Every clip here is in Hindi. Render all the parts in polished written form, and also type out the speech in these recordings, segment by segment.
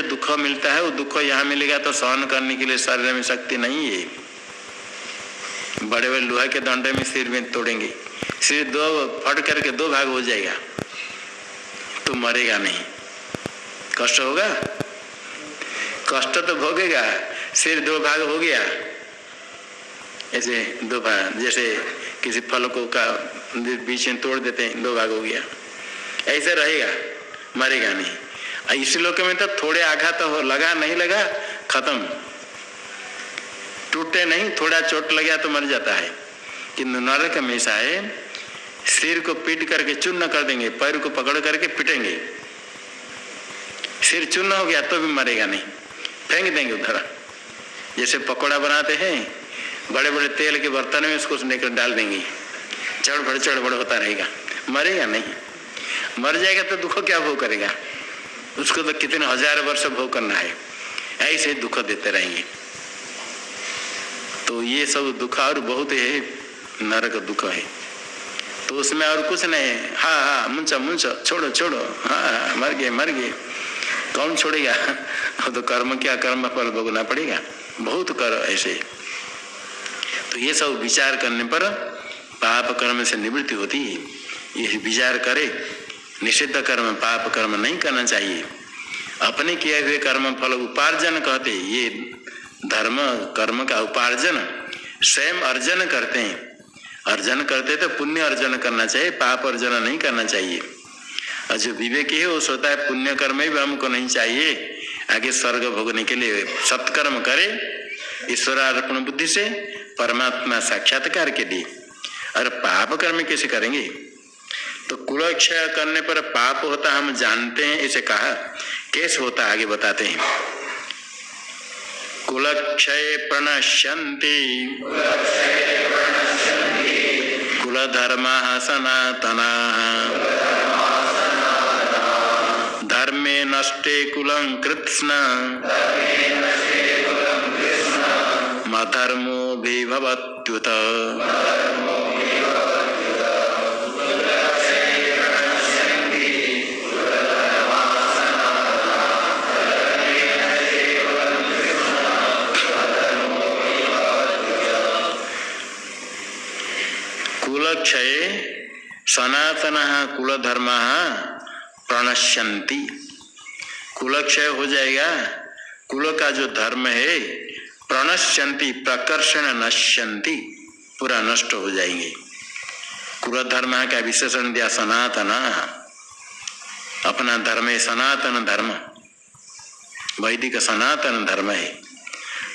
जो दुख मिलता है वो दुख यहाँ मिलेगा तो सहन करने के लिए शरीर में शक्ति नहीं है। बड़े बड़े लोहा के दंडे में सिर में तोड़ेंगे, सिर दो फट करके दो भाग हो जाएगा तो मरेगा नहीं। कष्ट होगा, कष्ट तो भोगेगा। सिर दो भाग हो गया, ऐसे दो भाग, जैसे किसी फल को का बीच में तोड़ देते हैं, दो भाग हो गया, ऐसे रहेगा, मरेगा नहीं। इस लोक में तो थोड़े आघात तो लगा नहीं लगा खत्म, टूटे नहीं, थोड़ा चोट लगा तो मर जाता है। किंतु नरक में ऐसा है, सिर को पीट करके चूर्ण कर देंगे, पैर को पकड़ करके पीटेंगे, सिर चूर्ण हो गया तो भी मरेगा नहीं, फेंक देंगे उधर। जैसे पकौड़ा बनाते हैं, बड़े बड़े तेल के बर्तन में उसको लेकर डाल देंगे, चढ़ होता रहेगा, मरेगा नहीं। मर जाएगा तो दुख क्या भोग करेगा, उसको तो कितने हजार वर्ष भोग करना है, ऐसे दुख देते रहेंगे। तो ये सब दुख और बहुत है, नरक दुख है। तो उसमें और कुछ नहीं, हाँ मुंचा छोड़ो, हाँ मर गए, कौन छोड़ेगा? तो कर्म क्या, कर्म फल भोगना पड़ेगा, बहुत कर ऐसे। तो ये सब विचार करने पर पाप कर्म से निवृत्ति होती है। ये विचार करे, निषिद्ध कर्म पाप कर्म नहीं करना चाहिए। अपने किए हुए कर्म फल उपार्जन कहते, ये धर्म कर्म का उपार्जन स्वयं अर्जन करते हैं। अर्जन करते तो पुण्य अर्जन करना चाहिए, पाप अर्जन नहीं करना चाहिए। और जो विवेकी है वो सोचता है पुण्य कर्म भी हमको नहीं चाहिए, आगे स्वर्ग भोगने के लिए सत्कर्म करे ईश्वरार्पण बुद्धि से, परमात्मा साक्षात्कार के लिए। और पाप कर्म कैसे करेंगे? तो कुलक्षय करने पर पाप होता हम जानते हैं, इसे कहा कैसे होता आगे बताते हैं। कुलक्षय प्रणश्यन्ति कुलधर्माः सनातनाः धर्मे नष्टे कुलं कृत्स्न मधर्मो विभवत्युत। कुलक्षय सनातनः कुलधर्मः प्रणश्यन्ति। कुलक्षय हो जाएगा, कुल का जो धर्म है प्रणश्यन्ति, प्रकर्षण नश्यन्ति, पूरा नष्ट हो जाएंगे। कुल धर्म का विशेषण दिया सनातन, अपना धर्म है सनातन धर्म, वैदिक सनातन धर्म है।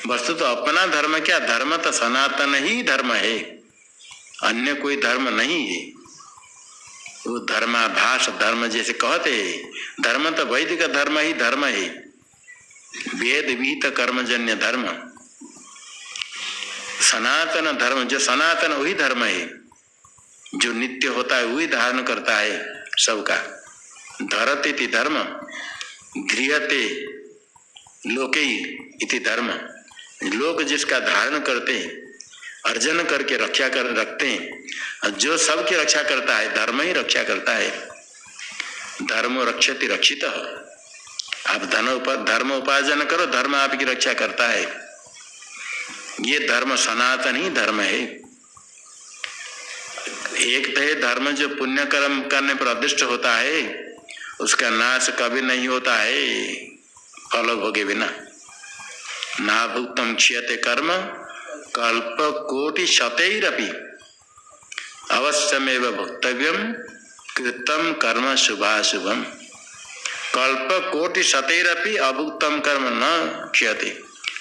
वस्तु तो अपना धर्म क्या, धर्म तो सनातन ही धर्म है, अन्य कोई धर्म नहीं है। वो धर्माभास धर्म जैसे कहते हैं, धर्म तो वैदिक धर्म ही धर्म है, वेद विहित कर्मजन्य धर्म। सनातन धर्म जो सनातन वही धर्म है, जो नित्य होता है वही धारण करता है सबका। धरती धर्म, गृहते लोके इति धर्म, लोग जिसका धारण करते हैं, अर्जन करके रक्षा कर रखते हैं, और जो सबकी रक्षा करता है धर्म ही रक्षा करता है। धर्म रक्षति रक्षित। आप धर्म उपार्जन करो, धर्म आपकी रक्षा करता है। ये धर्म सनातन ही धर्म है। एक तो है धर्म जो पुण्य कर्म करने पर अदृष्ट होता है, उसका नाश कभी नहीं होता है फल भोगे बिना। ना भुक्तम क्षीयते कर्म कल्प कोटि शतैरपि अवश्यमेव भोक्तव्यम कृतम कर्म शुभाशुभम। कल्प कोटि शतैरपि अभुक्तम कर्म न क्षयते,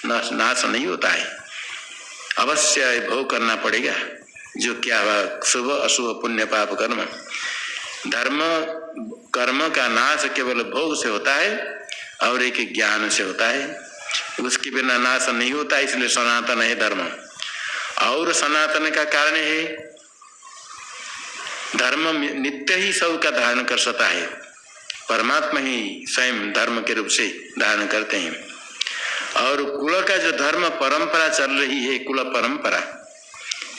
नाश नहीं होता है, अवश्य भोग करना पड़ेगा। जो क्या हुआ, शुभ अशुभ पुण्य पाप कर्म, धर्म कर्म का नाश केवल भोग से होता है और एक ज्ञान से होता है, उसके बिना नाश नहीं होता। इसलिए सनातन है धर्म। और सनातन का कारण है धर्म नित्य ही सब का धारण कर सकता है, परमात्मा ही स्वयं धर्म के रूप से धारण करते हैं। और कुल का जो धर्म परंपरा चल रही है, कुल परंपरा,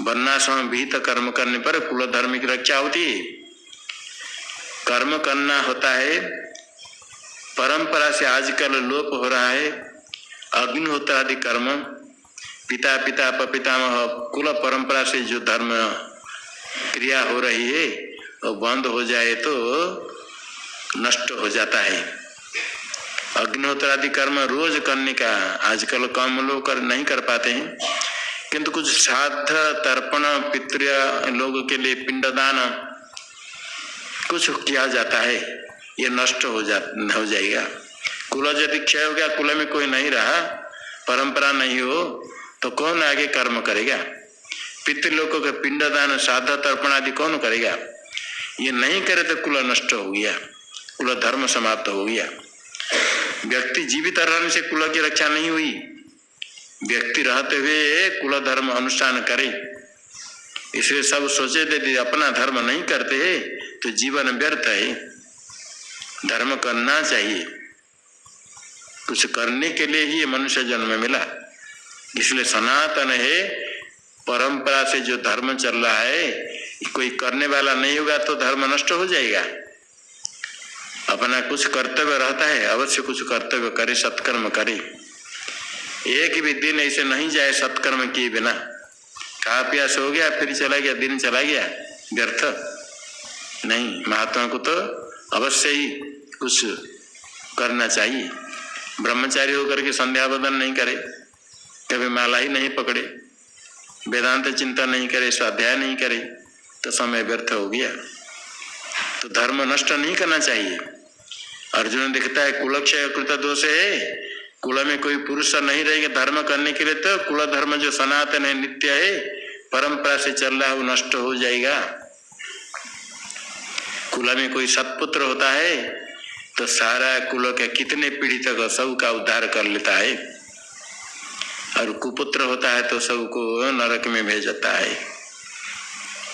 वर्णाश्रम विहित कर्म करने पर कुल धर्म की रक्षा होती है। कर्म करना होता है परंपरा से आजकल लोप हो रहा है। अग्निहोत्र आदि कर्म पिता पिता पितामह कुल परंपरा से जो धर्म क्रिया हो रही है वो बंद हो जाए तो नष्ट हो जाता है। अग्निहोत्र आदि कर्म रोज करने का आजकल कम लोग नहीं कर पाते हैं, किंतु कुछ श्राद्ध तर्पण पितृ लोगों के लिए पिंडदान कुछ किया जाता है, ये नष्ट हो जाएगा। कुल यदि क्षय हो गया, कुल में कोई नहीं रहा, परंपरा नहीं हो तो कौन आगे कर्म करेगा? पितृलोकों के पिंडदान श्राद्ध तर्पण आदि कौन करेगा? ये नहीं करे तो कुल नष्ट हो गया, कुल धर्म समाप्त हो गया। व्यक्ति जीवित रहने से कुल की रक्षा नहीं हुई, व्यक्ति रहते हुए कुल धर्म अनुष्ठान करे। इसलिए सब सोचे थे अपना धर्म नहीं करते तो जीवन व्यर्थ है, धर्म करना चाहिए। कुछ करने के लिए ही मनुष्य जन्म मिला, इसलिए सनातन है। परंपरा से जो धर्म चल रहा है, कोई करने वाला नहीं होगा तो धर्म नष्ट हो जाएगा। अपना कुछ कर्तव्य रहता है, अवश्य कुछ कर्तव्य करे, सत्कर्म करे। एक भी दिन ऐसे नहीं जाए सत्कर्म किए बिना। खा पिया सो गया फिर चला गया, दिन चला गया, व्यर्थ नहीं। महात्मा को तो अवश्य ही कुछ करना चाहिए। ब्रह्मचारी होकर के संध्या वंदन नहीं करे, कभी माला ही नहीं पकड़े, वेदांत चिंता नहीं करे, स्वाध्याय नहीं करे तो समय व्यर्थ हो गया। तो धर्म नष्ट नहीं करना चाहिए। अर्जुन दिखता है कुलक्षय कृत दोष है, कुल में कोई पुरुष नहीं रहेगा धर्म करने के लिए, तो कुल धर्म जो सनातन है, नित्य है, परंपरा से चल रहा है, वो नष्ट हो जाएगा। कुल में कोई सत्पुत्र होता है तो सारा कुल के कितने पीढ़ी तक सब का उद्धार कर लेता है, और कुपुत्र होता है तो सबको नरक में भेज जाता है।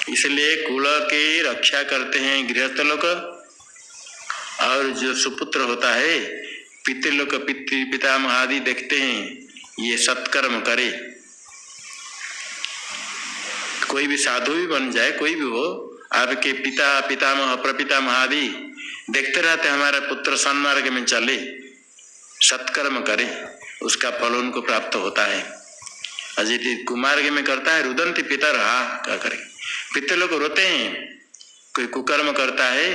इसलिए कुल की रक्षा करते हैं गृहस्थ लोग, और जो सुपुत्र होता है पितृलोक पितामह आदि देखते हैं ये सत्कर्म करे। कोई भी साधु भी बन जाए, कोई भी हो, आपके पिता पितामह प्रपितामह आदि देखते रहते हमारा पुत्र सन्मार्ग में चले, सत्कर्म करे, उसका फल उनको प्राप्त होता है। अजित कुमार्ग में करता है रुदंती पितर, हा क्या करे, पितर लोग रोते हैं। कोई कुकर्म करता है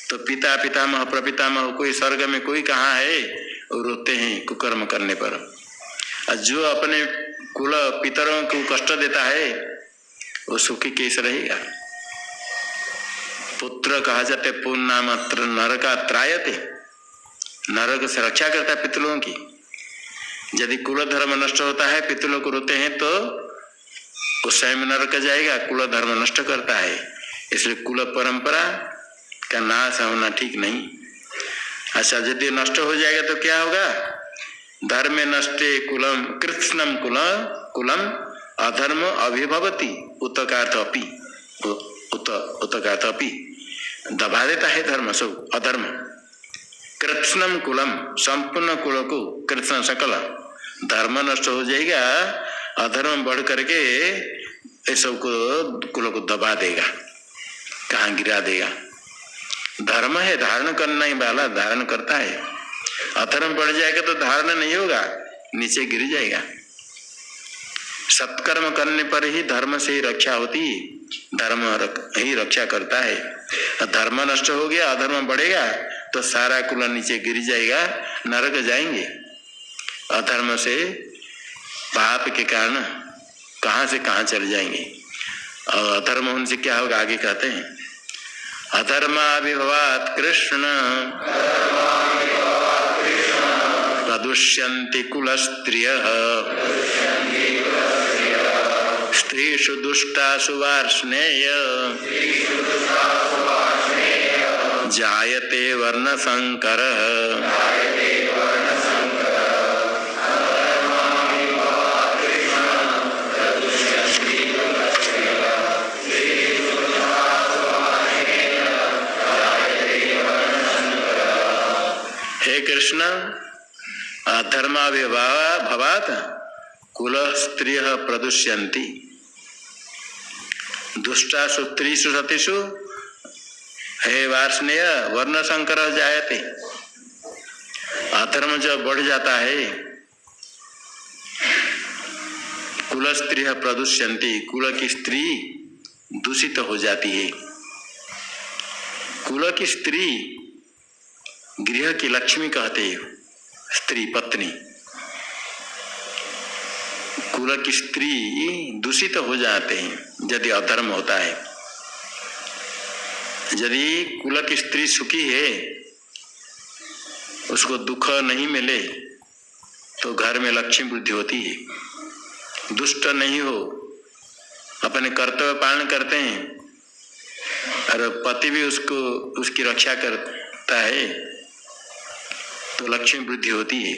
तो पिता पितामह प्रपितामह कोई स्वर्ग में कोई कहाँ है, और रोते हैं कुकर्म करने पर। और जो अपने कुल पितरों को कष्ट देता है वो सुखी कैसे रहेगा? पुत्र कहा जाते पुण्य मात्र नरका त्रायते, नरक से रक्षा करता है पितरों की। यदि कुल धर्म नष्ट होता है, पितरों को रोते हैं तो वो स्वयं नरक जाएगा, कुल धर्म नष्ट करता है। इसलिए कुल परंपरा का नाश होना ठीक नहीं। अच्छा, यदि नष्ट हो जाएगा तो क्या होगा? धर्मे नष्टे कुलम कृत्स्नम कुलम अधर्म अभिभवती उतकार्थपि, उतकार्थपि दबा देता है धर्म सब अधर्म। कृत्स्नम कुलम, संपूर्ण कुल को, कृत्स्न सकल, धर्म नष्ट हो जाएगा, अधर्म बढ़ करके इस सब को कुल को दबा देगा, कहाँ गिरा देगा। धर्म है धारण करना ही वाला धारण करता है, अधर्म बढ़ जाएगा तो धारण नहीं होगा, नीचे गिर जाएगा। सत्कर्म करने पर ही धर्म से ही रक्षा होती, धर्म ही रक्षा करता है। धर्म नष्ट हो गया, अधर्म बढ़ेगा तो सारा कुल नीचे गिर जाएगा, नरक जाएंगे। अधर्म से पाप के कारण कहाँ से कहाँ चले जाएंगे। और अधर्म होने से क्या होगा, आगे कहते हैं अधर्माभिभवात् कृष्ण प्रदुष्यन्ति कुलस्त्रियः स्त्रीषु दुष्टासु वार्ष्णेय जायते वर्णसंकरः। हे कृष्ण, अधर्माभिभवात् कुल स्त्रियः प्रदुष्यन्ति दुष्टासु त्रिषु सतीषु हे वार्ष्णेय वर्णसंकरः जायते। अधर्म जब बढ़ जाता है, कुल स्त्री प्रदुष्यंती, कुल की स्त्री दूषित हो जाती है। कुल की स्त्री गृह की लक्ष्मी कहते हैं, स्त्री पत्नी। कुल की स्त्री दूषित हो जाते हैं यदि अधर्म होता है। यदि कुल की स्त्री सुखी है, उसको दुख नहीं मिले, तो घर में लक्ष्मी वृद्धि होती है। दुष्ट नहीं हो, अपने कर्तव्य पालन करते हैं और पति भी उसकी रक्षा करता है, तो लक्ष्मी वृद्धि होती है।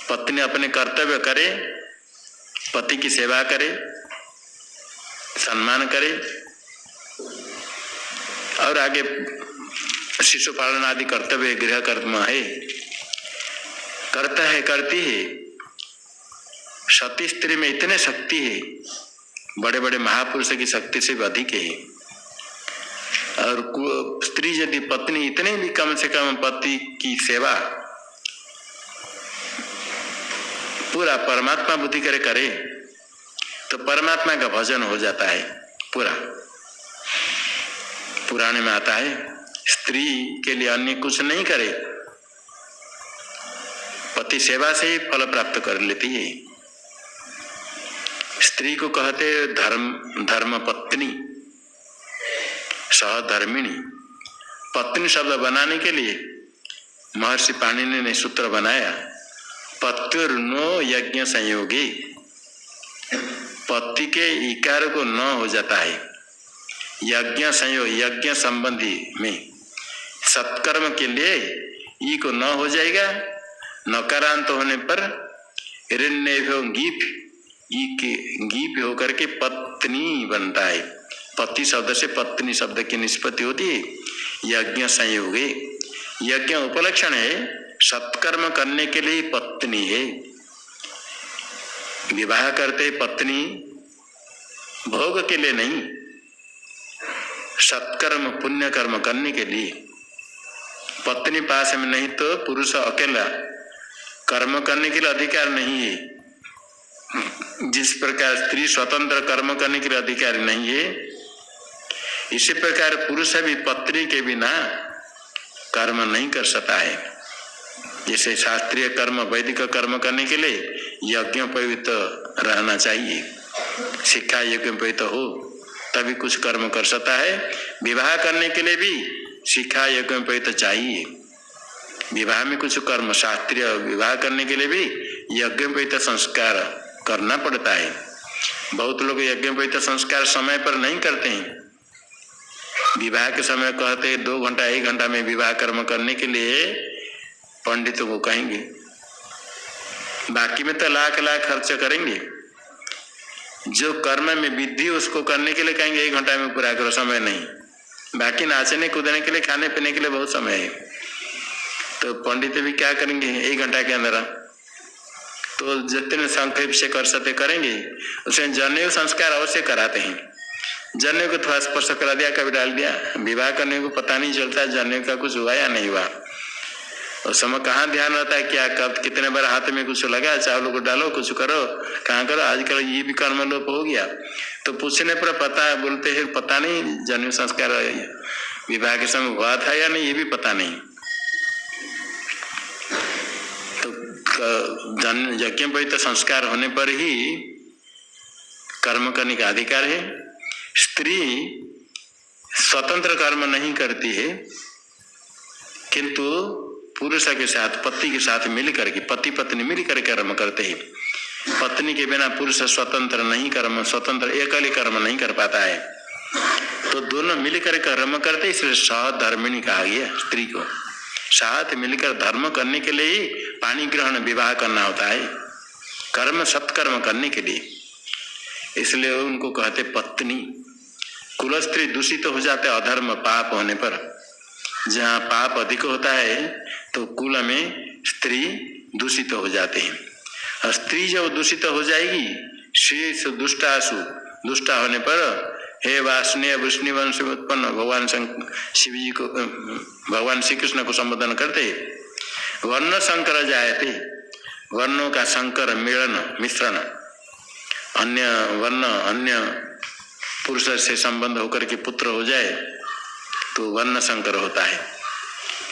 पत्नी अपने कर्तव्य करे, पति की सेवा करे, सम्मान करे और आगे शिशु पालन आदि कर्तव्य गृह कर्म है, करता है, करती है। सती स्त्री में इतने शक्ति है, बड़े बड़े महापुरुषों की शक्ति से भी अधिक है। और स्त्री यदि पत्नी इतने भी कम से कम पति की सेवा पूरा परमात्मा बुद्धि करे तो परमात्मा का भजन हो जाता है पूरा। पुराने में आता है, स्त्री के लिए अन्य कुछ नहीं करे, पति सेवा से ही फल प्राप्त कर लेती है। स्त्री को कहते धर्म पत्नी, सहधर्मिणी। पत्नी शब्द बनाने के लिए महर्षि पाणिनि ने सूत्र बनाया, पत्युर्नो यज्ञ संयोगी। पति के इकार को न हो जाता है, यज्ञ संयोग, यज्ञ संबंधी में सत्कर्म के लिए ई को न हो जाएगा। नकारांत होने पर गीप, ई के गीप होकर के पत्नी बनता है। पति शब्द से पत्नी शब्द की निष्पत्ति होती है। यज्ञ संयोगे, यज्ञ उपलक्षण है, सत्कर्म करने के लिए पत्नी है। विवाह करते पत्नी भोग के लिए नहीं, सत्कर्म पुण्य कर्म करने के लिए। पत्नी पास में नहीं तो पुरुष अकेला कर्म करने के लिए अधिकार नहीं है। जिस प्रकार स्त्री स्वतंत्र कर्म करने के लिए अधिकारी नहीं है, इसी प्रकार पुरुष भी पत्नी के बिना कर्म नहीं कर सकता है। जैसे शास्त्रीय कर्म, वैदिक कर्म करने के लिए यज्ञोपवीत रहना चाहिए, शिक्षा यज्ञोपवीत हो तभी कुछ कर्म कर सकता है। विवाह करने के लिए भी शिक्षा यज्ञोपवीत चाहिए। विवाह में कुछ कर्म, शास्त्रीय विवाह करने के लिए भी यज्ञोपवीत संस्कार करना पड़ता है। बहुत लोग यज्ञोपवीत संस्कार समय पर नहीं करते हैं। विवाह के समय कहते 2 घंटा 1 घंटा में विवाह कर्म करने के लिए पंडितों को कहेंगे, बाकी में तो लाख लाख खर्च करेंगे। जो कर्म में विधि उसको करने के लिए कहेंगे 1 घंटा में पूरा करो, समय नहीं। बाकी नाचने कूदने के लिए, खाने पीने के लिए बहुत समय है। तो पंडित भी क्या करेंगे 1 घंटा के अंदर, तो जितने संक्षेप से कर सकते करेंगे। उसमें जनेऊ संस्कार अवश्य कराते हैं। जनेऊ को थोड़ा स्पर्श करा दिया, कभी डाल दिया। विवाह करने को पता नहीं चलता जनेऊ का कुछ हुआ या नहीं हुआ। उस समय कहाँ ध्यान रहता है, क्या कब कितने बार हाथ में कुछ लगा, चावल को डालो, कुछ करो, कहाँ करो। आजकल ये भी कर्म लोप हो गया। तो पूछने पर पता बोलते हैं पता नहीं जनेऊ संस्कार विवाह के समय हुआ था या नहीं, ये भी पता नहीं। यज्ञोपवीत संस्कार होने पर ही कर्म करने का अधिकार है। स्त्री स्वतंत्र कर्म नहीं करती है, किंतु पुरुष के साथ, पति के साथ मिलकर के, पति पत्नी मिलकर कर्म करते हैं। पत्नी के बिना पुरुष स्वतंत्र नहीं कर्म, स्वतंत्र एकल कर्म नहीं कर पाता है। तो दोनों मिलकर कर्म करते, इसलिए सहधर्मिणी कहा गया स्त्री को। साथ मिलकर धर्म करने के लिए ही पाणी ग्रहण विवाह करना होता है, कर्म सत्कर्म करने के लिए। इसलिए उनको कहते पत्नी। कुल स्त्री दूषित हो जाते अधर्म पाप होने पर। जहाँ पाप अधिक होता है तो कुल में स्त्री दूषित हो जाते हैं। और स्त्री जब दूषित हो जाएगी, शेष दुष्टासु, दुष्टा होने पर हे वासनीय वृष्णिवंश में उत्पन्न भगवान शिव जी को, भगवान श्री कृष्ण को संबोधन करते वर्ण संकर जायते, वर्णों का संकर मिलन मिश्रण, अन्य वर्ण अन्य पुरुष से संबंध होकर के पुत्र हो जाए तो वर्ण संकर होता है।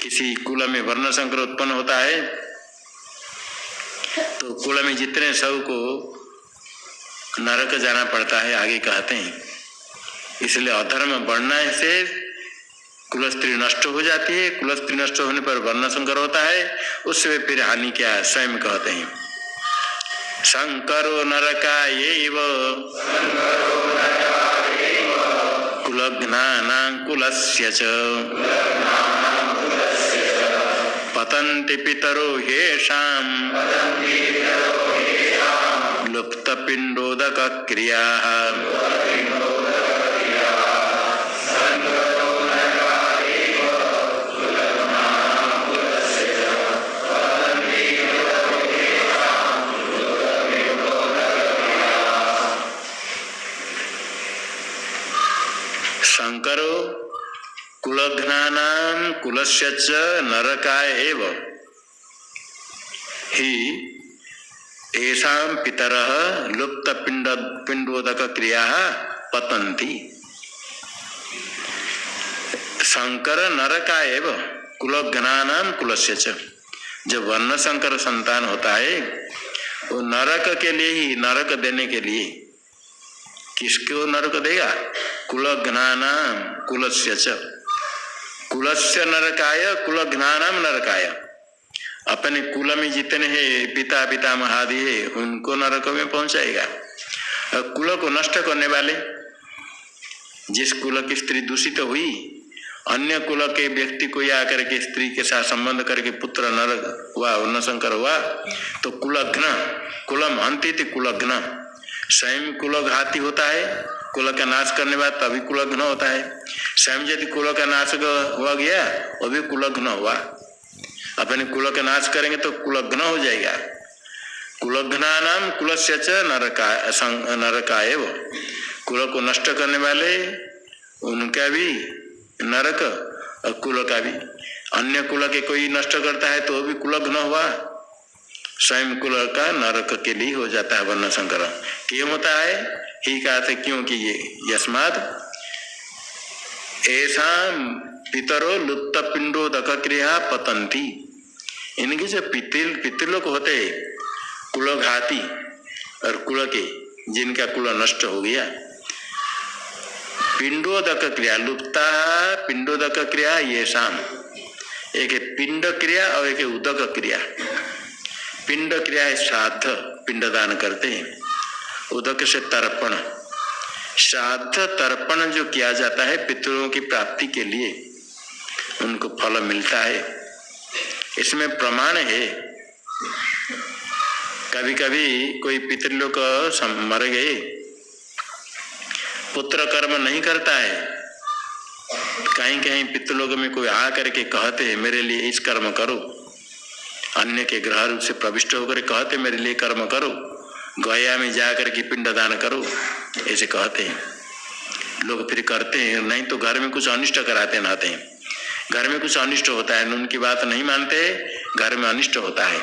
किसी कुल में वर्ण संकर उत्पन्न होता है तो कुल में जितने सब को नरक जाना पड़ता है, आगे कहते हैं। इसलिए अधर्म बढ़ने से कुल स्त्री नष्ट हो जाती है, कुल स्त्री नष्ट होने पर वर्ण संकर होता है, उससे फिर हानि क्या स्वयं कहते हैं। संकरो नरकायैव कुलघ्नानां कुलस्य च पतन्ति पितरो ह्येषां लुप्तपिण्डोदक क्रियाः। शंकरो कुलघ्नानां कुलस्य च नरकाय एव हि येषां पितरः लुप्त पिंडोदक क्रियाः पतन्ति। शंकर नरकाय एव कुलघ्नानां कुलस्य च, जब वर्ण संकर संतान होता है वो नरक के लिए ही, नरक देने के लिए। किसको नरक देगा? कुलघ्नानां कुलस्य च, कुलस्य नरकाय कुलघ्नानां नरकाय। अपने कुल में जितने हैं पिता पितामह आदि है उनको नरक में पहुंचाएगा। और कुल को नष्ट करने वाले, जिस कुल की स्त्री दूषित हुई अन्य कुल के व्यक्ति को या करके स्त्री के साथ संबंध करके पुत्र नरक हुआ, वर्ण संकर हुआ तो कुलघ्न, कुलम हंति कुलघ्न, स्वयं कुलघाती होता है, कुल का नाश करने बाद तभी कुलघ्न होता है। स्वयं यदि कुल का नाश हुआ गया वो भी कुलघ्न हुआ। अपने कुल का नाश करेंगे तो कुलघ्न हो जाएगा। कुलघ्नानां कुलस्य च नरकाय एव, कुल को नष्ट करने वाले उनका भी नरक और कुल का भी। अन्य कुल के कोई नष्ट करता है तो भी कुलघ्न हुआ, स्वयं कुल का नरक के लिए हो जाता है वर्ण संकर। क्यों होता है? ही कहा था क्योंकि ये यस्मात् ऐसा पितरो लुप्त पिंडोदक क्रिया पतंती, इनके जो पितृलोक होते कुलघाती और कुल के जिनका कुल नष्ट हो गया, पिंडोदक क्रिया लुप्ता पिंडोदक क्रिया ये शाम, एक है पिंड क्रिया और एक है उदक क्रिया। पिंड क्रिया है श्राद्ध, पिंडदान करते हैं। उदक से तर्पण, श्राद्ध तर्पण जो किया जाता है पितरों की प्राप्ति के लिए, उनको फल मिलता है। इसमें प्रमाण है, कभी कभी कोई पितृलोक मर गए, पुत्र कर्म नहीं करता है, कहीं कहीं पितृलोक में कोई आ करके कहते हैं मेरे लिए इस कर्म करो, अन्य के ग्रह रूप से प्रविष्ट होकर कहते मेरे लिए कर्म करो, गया में जाकर के पिंडदान करो, ऐसे कहते हैं लोग। फिर करते हैं, नहीं तो घर में कुछ अनिष्ट कराते नहाते हैं, घर में कुछ अनिष्ट होता है, उनकी बात नहीं मानते, घर में अनिष्ट होता है।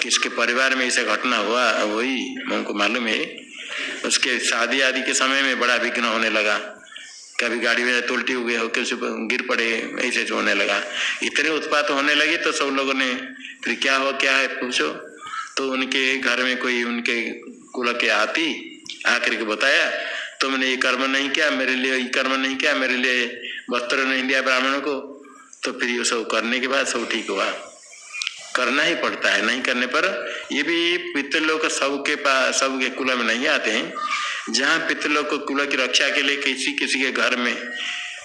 किसके परिवार में ऐसा घटना हुआ वही हमको मालूम है, उसके शादी आदि के समय में बड़ा विघ्न होने लगा, कभी गाड़ी में उल्टी हो गई हो, किसी गिर पड़े, ऐसे होने लगा। इतने उत्पात होने लगे तो सब लोगों ने फिर क्या हो क्या है पूछो, तो उनके घर में कोई उनके कुल के आती आकर के बताया तुमने ये कर्म नहीं किया मेरे लिए, ये कर्म नहीं किया मेरे लिए, वस्त्र नहीं दिया ब्राह्मणों को, तो फिर ये सब करने के बाद सब ठीक हुआ। करना ही पड़ता है, नहीं करने पर ये भी पितृलोक सबके पास, सबके कुल में नहीं आते हैं। जहाँ पितृलोक कुल की रक्षा के लिए किसी किसी के घर में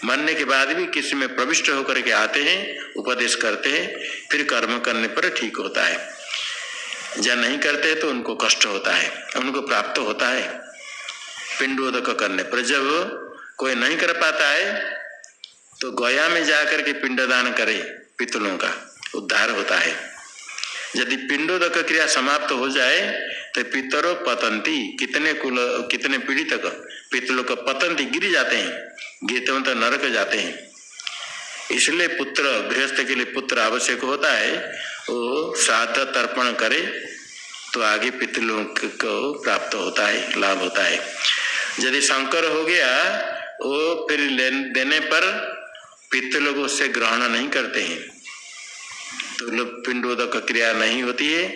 मरने के बाद भी किसी में प्रविष्ट होकर के आते हैं, उपदेश करते हैं, फिर कर्म करने पर ठीक होता है। जहाँ नहीं करते तो उनको कष्ट होता है, उनको प्राप्त होता है पिंडोदक करने पर। जब कोई नहीं कर पाता है तो गया में जाकर के पिंडदान करे, पितरों का उद्धार होता है। यदि पिंडोदक क्रिया समाप्त हो जाए तो पितरों पतंती, कितने पीढ़ी तक पितरों का पतंती गिर जाते हैं, गिरते तो नरक जाते हैं। इसलिए पुत्र, गृहस्थ के लिए पुत्र आवश्यक होता है। वो श्राद्ध तर्पण करे तो आगे पितृलोक को प्राप्त होता है, लाभ होता है। यदि संकर हो गया वो फिर देने पर पितृलोक उससे ग्रहण नहीं करते हैं, तो पिंडोदक क्रिया नहीं होती है,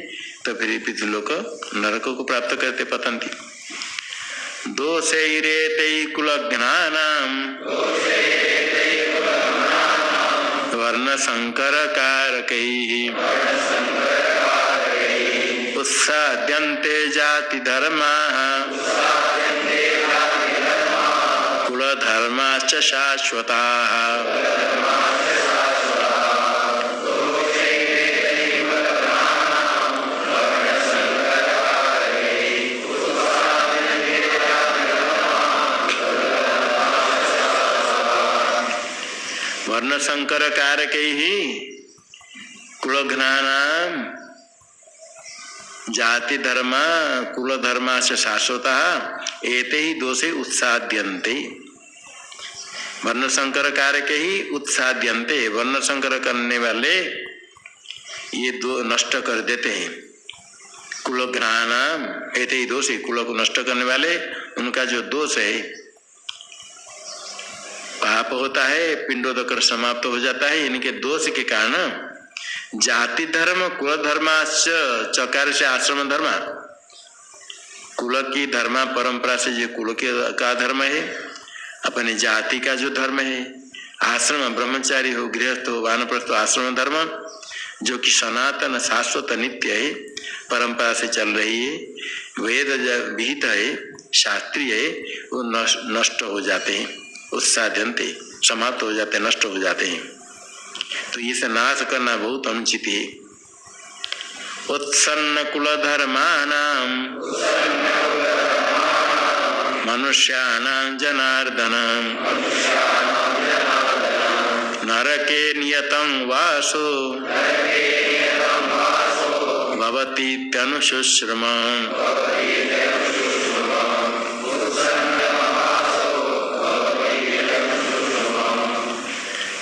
तो फिर पितृलोक नरक को प्राप्त करते पतंती। दोषैरेतै कुलघ्नानां वर्ण संकर कारकैः उत्साद्यन्ते जाति धर्माः कुलधर्माश्च शाश्वताः। वर्ण संकर कारकैः कुलघ्नानां जाति धर्म कुल धर्म से शाश्वता एते ही दोषे उत्साद्यन्ते। वर्ण संकर कारक ही उत्साद्यन्ते, वर्ण संकर करने वाले ये दो नष्ट कर देते हैं। कुलघ्नानाम एते ही दोषे, कुल को नष्ट करने वाले उनका जो दोष है, पाप होता है, पिंडोदक समाप्त हो जाता है। इनके दोष के कारण जाति धर्म कुल धर्माश्च, चकार से आश्रम धर्म, कुल की धर्म परंपरा से जो कुल का धर्म है, अपने जाति का जो धर्म है, आश्रम ब्रह्मचारी हो गृहस्थ हो वानप्रस्थ आश्रम धर्म जो कि सनातन शाश्वत नित्य है, परंपरा से चल रही है, वेद विहित है, शास्त्रीय है, वो नष्ट हो जाते हैं, उत्साद्यन्ते समाप्त हो जाते हैं, नष्ट हो जाते हैं। तो इसे नाश करना बहुत अनुचित है। उत्सन्न कुल धर्माणां मनुष्याणां जनार्दनम् नरके नियतं वासो भवतीत्यनुशुश्रुमम्।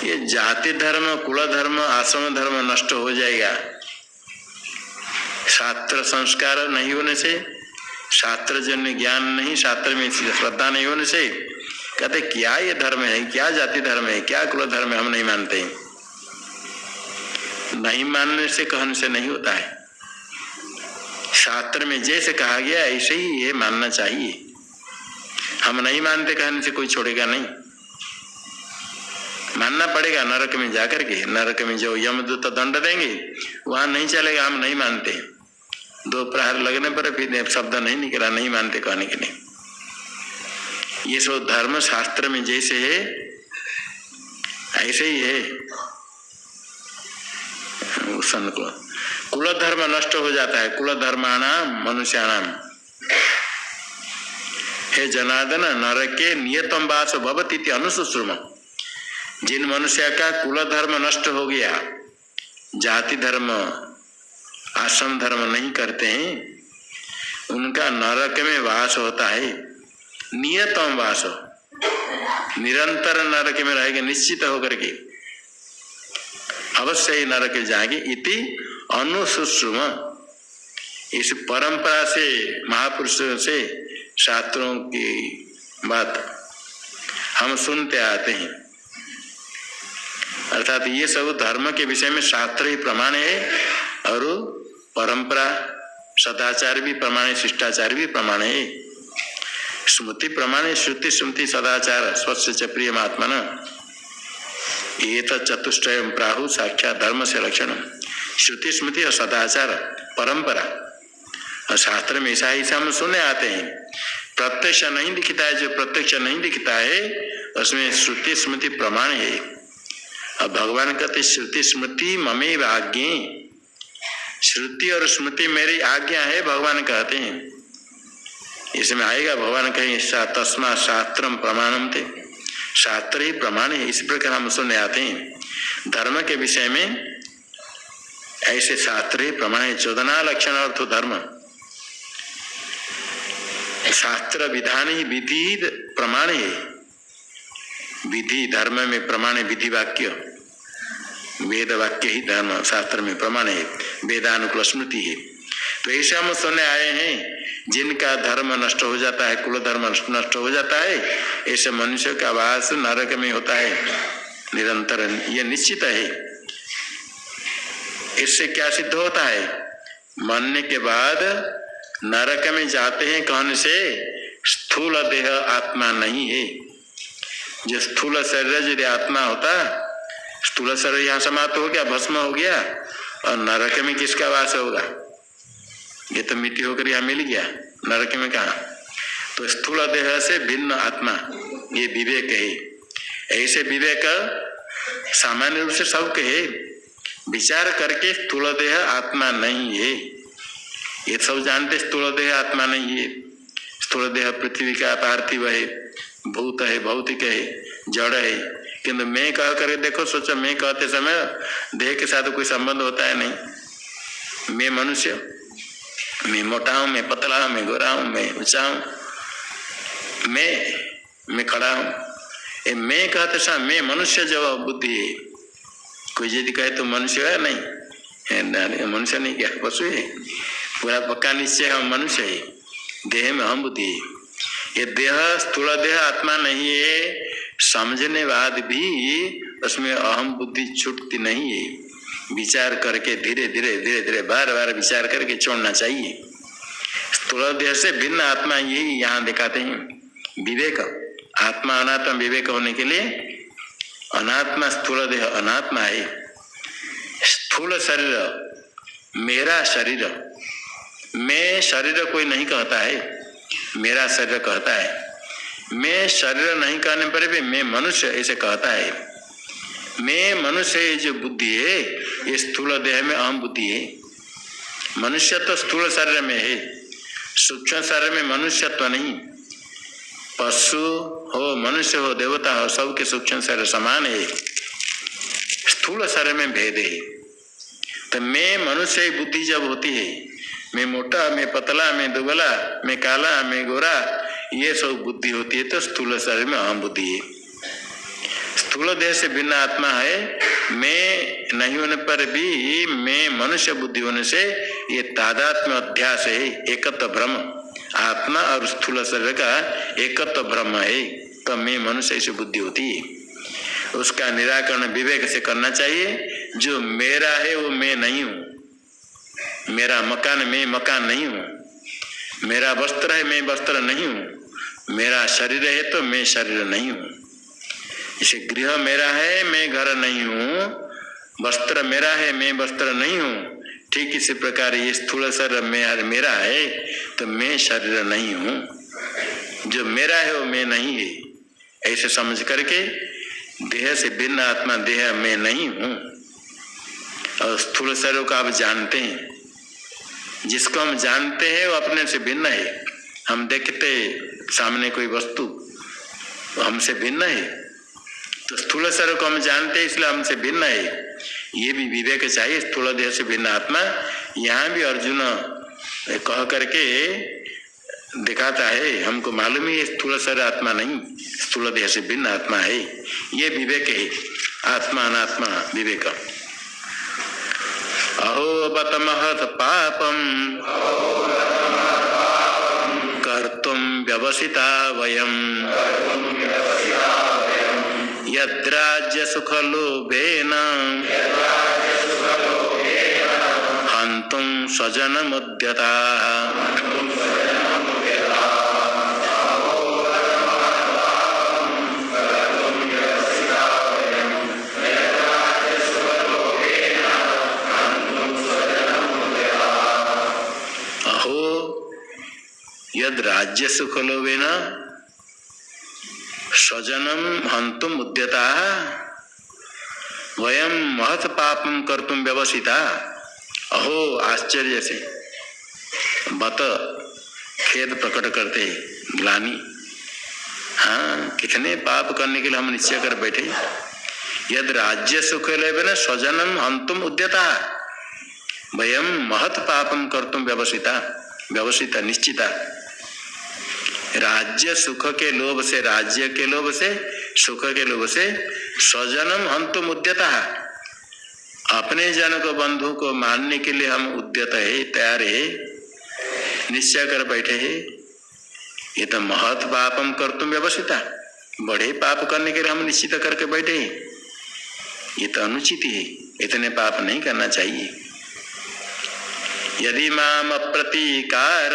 ये जाति धर्म कुल धर्म आश्रम धर्म नष्ट हो जाएगा। शास्त्र संस्कार नहीं होने से, शास्त्र जन्य ज्ञान नहीं, शास्त्र में श्रद्धा नहीं होने से कहते क्या ये धर्म है, क्या जाति धर्म है, क्या कुल धर्म है, हम नहीं मानते। नहीं मानने से कहने से नहीं होता है। शास्त्र में जैसे कहा गया ऐसे ही ये मानना चाहिए। हम नहीं मानते कहने से कोई छोड़ेगा नहीं, मानना पड़ेगा। नरक में जाकर के, नरक में जो यमदूत दंड देंगे वहां नहीं चलेगा, हम नहीं मानते। 2 प्रहार लगने पर फिर शब्द नहीं निकला, नहीं मानते कहने के लिए। ये सब धर्म शास्त्र में जैसे है ऐसे ही है। कुल धर्म नष्ट हो जाता है। कुल धर्माणाम मनुष्याणाम, हे जनार्दन नरके नियतम वास भवतीति अनुशुश्रुम। जिन मनुष्य का कुल धर्म नष्ट हो गया, जाति धर्म आश्रम धर्म नहीं करते हैं, उनका नरक में वास होता है। नियतम वास, निरंतर नरक में रहेंगे, निश्चित होकर के अवश्य ही नरक जाएंगे। इति अनुशुश्रुम, इस परंपरा से महापुरुषों से शास्त्रों की बात हम सुनते आते हैं। अर्थात ये सब धर्म के विषय में शास्त्र ही प्रमाण है और परंपरा सदाचार भी प्रमाण है, शिष्टाचार भी प्रमाण है। स्मृति प्रमाण है, श्रुति स्मृति सदाचार स्वस्य च प्रिय महात्मन, ये तो चतुष्टय प्राहु साक्षात धर्म से लक्षण। श्रुति स्मृति और सदाचार परंपरा और शास्त्र में ऐसा ही हम सुने आते हैं। प्रत्यक्ष नहीं दिखता है, जो प्रत्यक्ष नहीं दिखता है उसमें श्रुति स्मृति प्रमाण है। और भगवान कहते श्रुति स्मृति ममे आज्ञे, श्रुति और स्मृति मेरी आज्ञा है, भगवान कहते हैं। इसमें आएगा भगवान कहें तस्मा शास्त्रम प्रमाणम थे, शास्त्र ही प्रमाण है। इस प्रकार हम सुनने आते हैं धर्म के विषय में, ऐसे शास्त्र ही प्रमाण है। 14 लक्षण अर्थ धर्म, शास्त्र विधान ही विधि प्रमाण है। विधि धर्म में प्रमाण है, विधि वाक्य वेद वाक्य ही धर्म शास्त्र में प्रमाण है, वेदानुकूल स्मृति है। तो ऐसे हम सुनने आए हैं जिनका धर्म नष्ट हो जाता है, कुल धर्म नष्ट हो जाता है, ऐसे मनुष्य का वास नरक में होता है निरंतर, ये निश्चित है। इससे क्या सिद्ध होता है? मरने के बाद नरक में जाते हैं कौन से? स्थूल देह आत्मा नहीं है। जो स्थूल शरीर यदि आत्मा होता, स्थूल शरीर यहाँ समाप्त हो गया, भस्म हो गया, और नरक में किसका वास होगा? ये तो मिट्टी होकर यहाँ मिल गया, नरक में कहा? तो स्थूल देह से भिन्न आत्मा, ये विवेक है। ऐसे विवेक सामान्य रूप से सबके है, विचार करके स्थूल देह आत्मा नहीं है, ये सब जानते स्थूल देह आत्मा नहीं है। स्थूल देह पृथ्वी का पार्थिव है, भूत है, भौतिक है, जड़ है। किंतु मैं कह कर देखो, सोचो मैं कहते समय देह के साथ कोई संबंध होता है नहीं। मैं मनुष्य, मैं मोटा हूं, मैं पतला हूं, मैं गोरा हूं, मैं ऊंचा हूं, मैं खड़ा हूं। मैं कहते समय मैं मनुष्य जो बुद्धि है, कोई यदि कहे तो मनुष्य है नहीं, मनुष्य नहीं, क्या पशु है? पूरा पक्का निश्चय हम मनुष्य है, देह में हम बुद्धि है। ये देह स्थूल देह आत्मा नहीं है, समझने बाद भी उसमें अहम बुद्धि छूटती नहीं है। विचार करके धीरे धीरे बार बार विचार करके छोड़ना चाहिए। स्थूल देह से भिन्न आत्मा यही यहाँ दिखाते हैं विवेक। आत्मा अनात्मा विवेक होने के लिए अनात्मा स्थूल देह अनात्मा है। स्थूल शरीर मेरा शरीर, मैं शरीर कोई नहीं कहता है, मेरा शरीर कहता है। मैं शरीर नहीं कहने पर भी मैं मनुष्य ऐसे कहता है। मैं मनुष्य जो बुद्धि है, ये स्थूल देह में अहम बुद्धि है। मनुष्य तो स्थूल शरीर में है, सूक्ष्म शरीर में मनुष्यत्व नहीं। पशु हो, मनुष्य हो, देवता हो, सबके सूक्ष्म शरीर समान है, स्थूल शरीर में भेद है। तो मैं मनुष्य बुद्धि जब होती है, मैं मोटा, मैं पतला, मैं दुबला, मैं काला, मैं गोरा, ये सब बुद्धि होती है, तो स्थूल शरीर में अहम बुद्धि है। स्थूल देह से भिन्न आत्मा है। मैं नहीं होने पर भी मैं मनुष्य बुद्धि होने से ये तादात्म्य अध्यास है, एकत्व भ्रम। आत्मा और स्थूल शरीर का एकत्व भ्रम है, तो मैं मनुष्य ऐसी बुद्धि होती है। उसका निराकरण विवेक से करना चाहिए। जो मेरा है वो मैं नहीं हूँ, मेरा मकान मैं मकान नहीं हूँ, मेरा वस्त्र है मैं वस्त्र नहीं हूँ, मेरा शरीर है तो मैं शरीर नहीं हूँ। इसे गृह मेरा है मैं घर नहीं हूँ, वस्त्र मेरा है मैं वस्त्र नहीं हूँ, ठीक इसी प्रकार ये स्थूल शरीर मेरा है तो मैं शरीर नहीं हूँ। जो मेरा है वो मैं नहीं है, ऐसे समझ करके देह से भिन्न आत्मा देह में नहीं हूँ। और स्थूल शरीर को आप जानते हैं, जिसको हम जानते हैं वो अपने से भिन्न है। हम देखते सामने कोई वस्तु हमसे भिन्न है, तो स्थूल शरीर को हम जानते हैं इसलिए हमसे भिन्न है। ये भी विवेक चाहिए। स्थूल देह से भिन्न आत्मा, यहाँ भी अर्जुन कह करके दिखाता है, हमको मालूम है स्थूल शरीर आत्मा नहीं, स्थूल देह से भिन्न आत्मा है। ये विवेक है, आत्मा अनात्मा विवेक। अहो बत महत पापम कर्तुम व्यवसिता वयम यद्राज्य सुख लोभेन हन्तुं स्वजनमुद्यताः। यद राज्य सुख लोभेन स्वजनम हन्तुम उद्यता वयम महत पापम कर्तुम व्यवसिता। अहो आश्चर्य से, बत खेद प्रकट करते ग्लानि, हाँ कितने पाप करने के लिए हम निश्चय कर बैठे। यद राज्य सुख लोभेन स्वजनम हन्तुम उद्यता वयम महत पापम कर्तुम व्यवसिता। व्यवसिता निश्चिता। राज्य सुख के लोभ से, राज्य के लोभ से, सुख के लोभ से स्वजनम हन्तुम उद्यता, अपने जन को बंधु को मानने के लिए हम उद्यत है, तैयार है, निश्चय कर बैठे है, ये तो महत् पापम कर्तुम व्यवसिता, बड़े पाप करने के लिए हम निश्चित करके बैठे, ये तो अनुचित है, इतने पाप नहीं करना चाहिए। यदि माम अप्रतीकार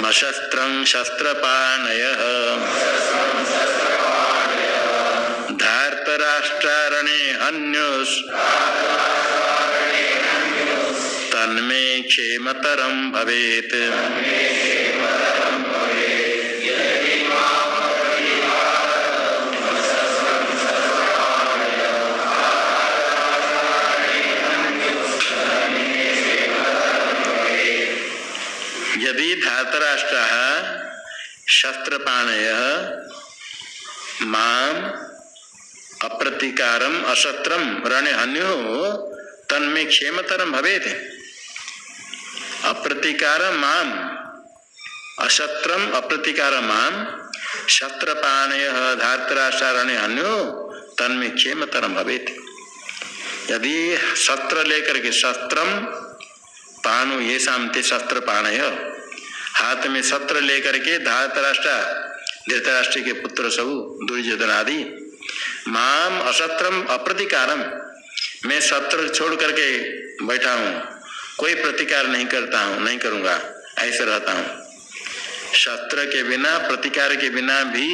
मशस्त्रं शस्त्रपाणयः धार्तराष्ट्रारणे हन्युस् तन्मे क्षेमतरं भवेत्। यदि धार्तराष्ट्राः शस्त्रपाणयः माम अप्रतीकारम अशस्त्रम रणे हन्युः तन्मे क्षेमतरम भवेत्। अप्रतीकारम माम अशस्त्रम अप्रतीकारम माम शस्त्रपाणयः धार्तराष्ट्रारणे हन्युः तन्मे क्षेमतरम भवेत्। यदि शस्त्र लेकर के, शस्त्रम पाणु ये शांति शस्त्र पाणय, हाथ में शस्त्र लेकर के धार्तराष्ट्र धृतराष्ट्र के पुत्र सब दुर्योधन आदि, माम अशस्त्रम अप्रतिकारम, मैं शस्त्र छोड़ करके बैठा हूँ, कोई प्रतिकार नहीं करता हूँ, नहीं करूँगा, ऐसे रहता हूँ। शस्त्र के बिना, प्रतिकार के बिना भी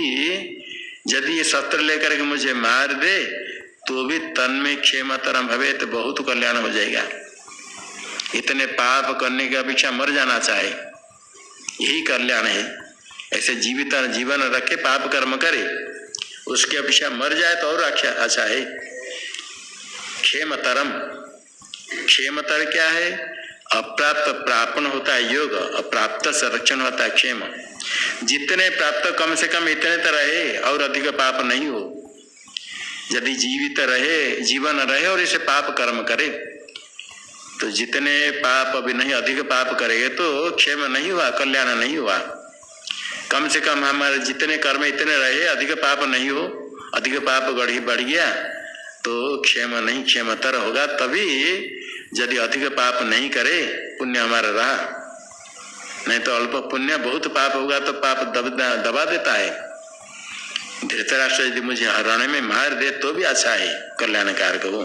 यदि ये शस्त्र लेकर के मुझे मार दे तो भी तन में क्षेमतरम भवे, तो बहुत कल्याण हो जाएगा। इतने पाप करने की अपेक्षा मर जाना चाहे, यही कल्याण है। ऐसे जीवित जीवन रखे पाप कर्म करे, उसकी अपेक्षा मर जाए तो और अच्छा है। क्षेमतरम, क्षेमतर क्या है? अप्राप्त प्रापण होता है योग, अप्राप्त संरक्षण होता है क्षेम। जितने प्राप्त कम से कम इतने तो रहे और अधिक पाप नहीं हो। यदि जीवित रहे, जीवन रहे और इसे पाप कर्म करे तो जितने पाप अभी नहीं, अधिक पाप करेंगे तो क्षेम नहीं हुआ, कल्याण नहीं हुआ। कम से कम हमारे जितने कर्म इतने रहे, अधिक पाप नहीं हो, अधिक पाप बढ़ गया तो क्षेम नहीं, क्षेमतर होगा। तभी यदि अधिक पाप नहीं करे, पुण्य हमारा रहा, नहीं तो अल्प पुण्य, बहुत पाप होगा तो पाप दबा देता है। धृतराष्ट्र यदि मुझे रण में मार दे तो भी अच्छा है, कल्याणकारक हो।